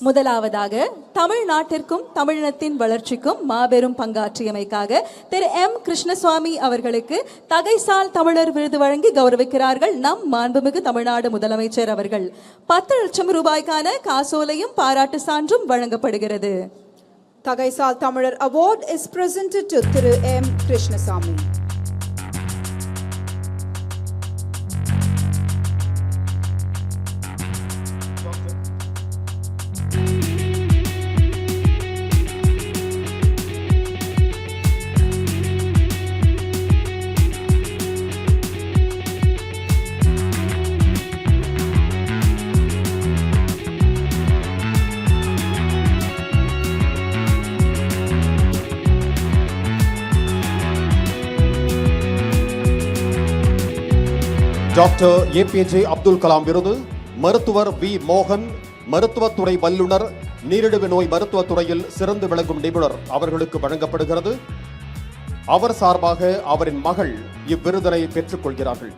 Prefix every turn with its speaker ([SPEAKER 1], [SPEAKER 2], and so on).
[SPEAKER 1] முதலாவதாக தமிழ்நாட்டிற்கும் தமிழினத்தின் வளர்ச்சிக்கும் மாபெரும் பங்காற்றியமைக்காக திரு எம் கிருஷ்ணசுவாமி அவர்களுக்கு தகைசால் தமிழர் விருது வழங்கி கௌரவிக்கிறார்கள் நம் மாண்புமிகு தமிழ்நாடு முதலமைச்சர் அவர்கள். 10 லட்சம் ரூபாய்க்கான காசோலையும் பாராட்டு சான்றும் வழங்கப்படுகிறது.
[SPEAKER 2] தகைசால் தமிழர் award is presented to Thiru M Krishnasamy.
[SPEAKER 3] Doctor APJ Abdul Kalam விருது மருத்துவர் வி மோகன், மருத்துவத்துறை வல்லுநர், நீரிழிவு நோய் மருத்துவத்துறையில் சிறந்து விளங்கும் நிபுணர் அவர்களுக்கு வழங்கப்படுகிறது. அவர் சார்பாக அவரின் மகள் இவ்விருதினை பெற்றுக் கொள்கிறார்கள்.